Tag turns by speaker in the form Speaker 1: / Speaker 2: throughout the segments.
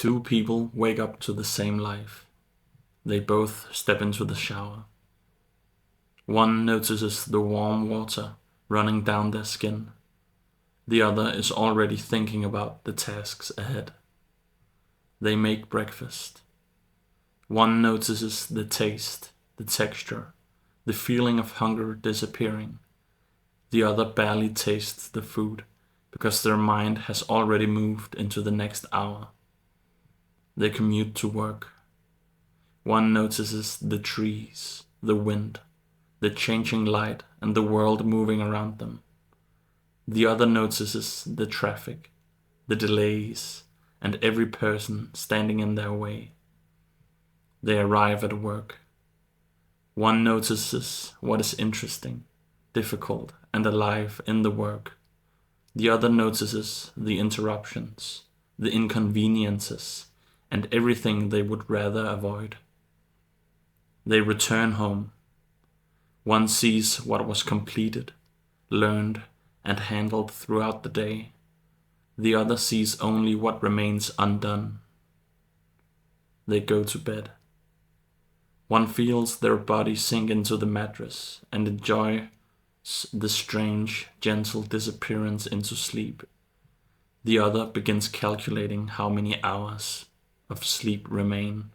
Speaker 1: Two people wake up to the same life. They both step into the shower. One notices the warm water running down their skin. The other is already thinking about the tasks ahead. They make breakfast. One notices the taste, the texture, the feeling of hunger disappearing. The other barely tastes the food because their mind has already moved into the next hour. They commute to work. One notices the trees, the wind, the changing light, and the world moving around them. The other notices the traffic, the delays, and every person standing in their way. They arrive at work. One notices what is interesting, difficult, and alive in the work. The other notices the interruptions, the inconveniences, and everything they would rather avoid. They return home. One sees what was completed, learned, and handled throughout the day. The other sees only what remains undone. They go to bed. One feels their body sink into the mattress and enjoys the strange, gentle disappearance into sleep. The other begins calculating how many hours of sleep remain.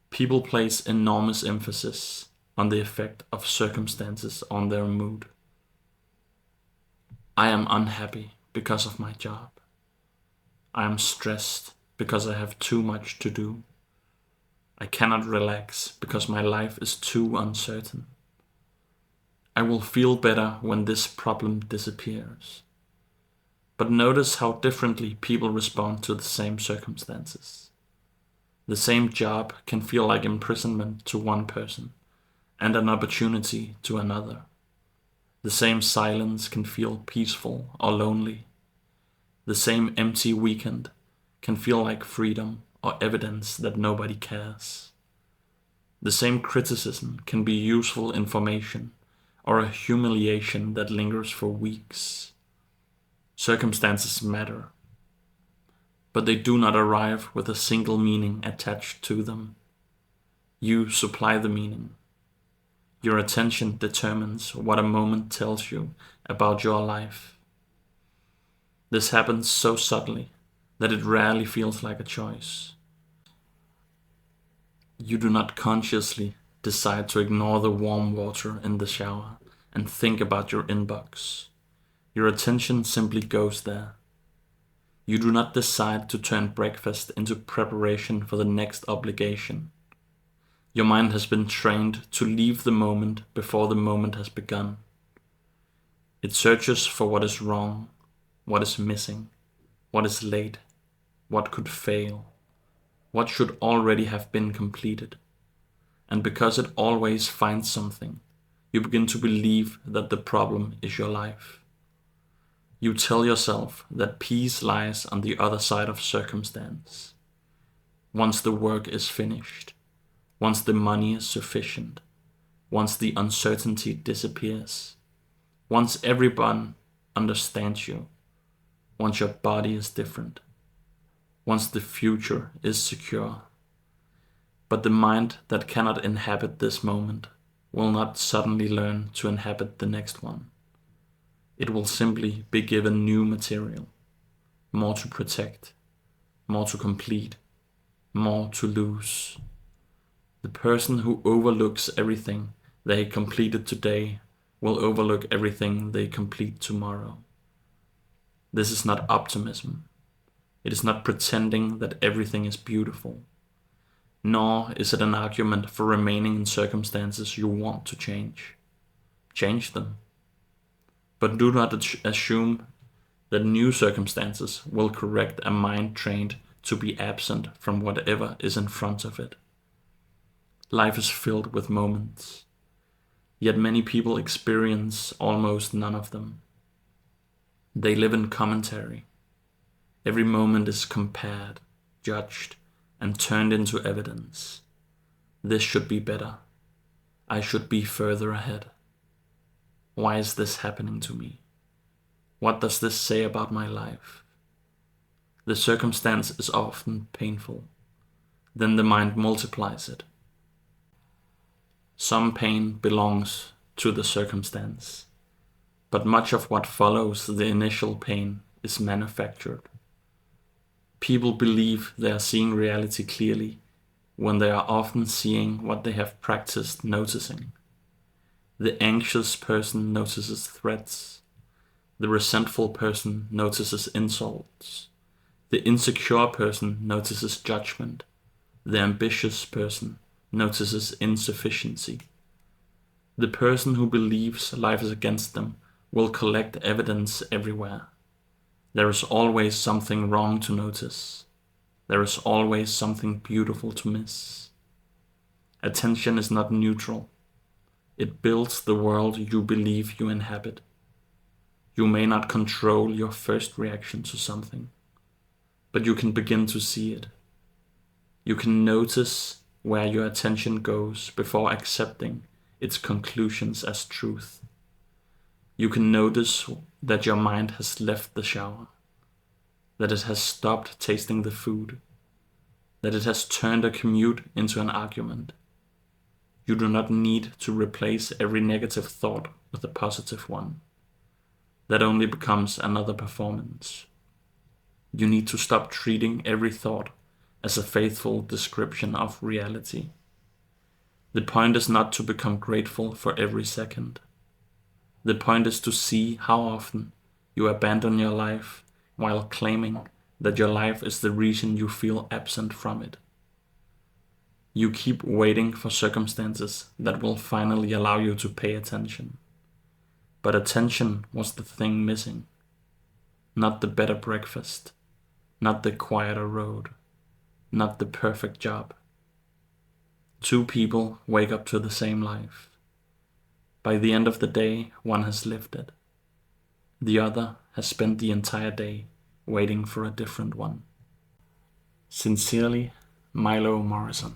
Speaker 1: People place enormous emphasis on the effect of circumstances on their mood. I am unhappy because of my job. I am stressed because I have too much to do. I cannot relax because my life is too uncertain. I will feel better when this problem disappears. But notice how differently people respond to the same circumstances. The same job can feel like imprisonment to one person and an opportunity to another. The same silence can feel peaceful or lonely. The same empty weekend can feel like freedom or evidence that nobody cares. The same criticism can be useful information or a humiliation that lingers for weeks. Circumstances matter, but they do not arrive with a single meaning attached to them. You supply the meaning. Your attention determines what a moment tells you about your life. This happens so subtly that it rarely feels like a choice. You do not consciously decide to ignore the warm water in the shower and think about your inbox. Your attention simply goes there. You do not decide to turn breakfast into preparation for the next obligation. Your mind has been trained to leave the moment before the moment has begun. It searches for what is wrong, what is missing, what is late, what could fail, what should already have been completed. And because it always finds something, you begin to believe that the problem is your life. You tell yourself that peace lies on the other side of circumstance. Once the work is finished, once the money is sufficient, once the uncertainty disappears, once everyone understands you, once your body is different, once the future is secure. But the mind that cannot inhabit this moment will not suddenly learn to inhabit the next one. It will simply be given new material, more to protect, more to complete, more to lose. The person who overlooks everything they completed today will overlook everything they complete tomorrow. This is not optimism. It is not pretending that everything is beautiful. Nor is it an argument for remaining in circumstances you want to change. Change them. But do not assume that new circumstances will correct a mind trained to be absent from whatever is in front of it. Life is filled with moments, yet many people experience almost none of them. They live in commentary. Every moment is compared, judged, and turned into evidence. This should be better. I should be further ahead. Why is this happening to me? What does this say about my life? The circumstance is often painful. Then the mind multiplies it. Some pain belongs to the circumstance, but much of what follows the initial pain is manufactured. People believe they are seeing reality clearly when they are often seeing what they have practiced noticing. The anxious person notices threats. The resentful person notices insults. The insecure person notices judgment. The ambitious person notices insufficiency. The person who believes life is against them will collect evidence everywhere. There is always something wrong to notice. There is always something beautiful to miss. Attention is not neutral. It builds the world you believe you inhabit. You may not control your first reaction to something, but you can begin to see it. You can notice where your attention goes before accepting its conclusions as truth. You can notice that your mind has left the shower, that it has stopped tasting the food, that it has turned a commute into an argument. You do not need to replace every negative thought with a positive one. That only becomes another performance. You need to stop treating every thought as a faithful description of reality. The point is not to become grateful for every second. The point is to see how often you abandon your life while claiming that your life is the reason you feel absent from it. You keep waiting for circumstances that will finally allow you to pay attention. But attention was the thing missing. Not the better breakfast, not the quieter road, not the perfect job. Two people wake up to the same life. By the end of the day, one has lived it. The other has spent the entire day waiting for a different one. Sincerely, Milo Morrison.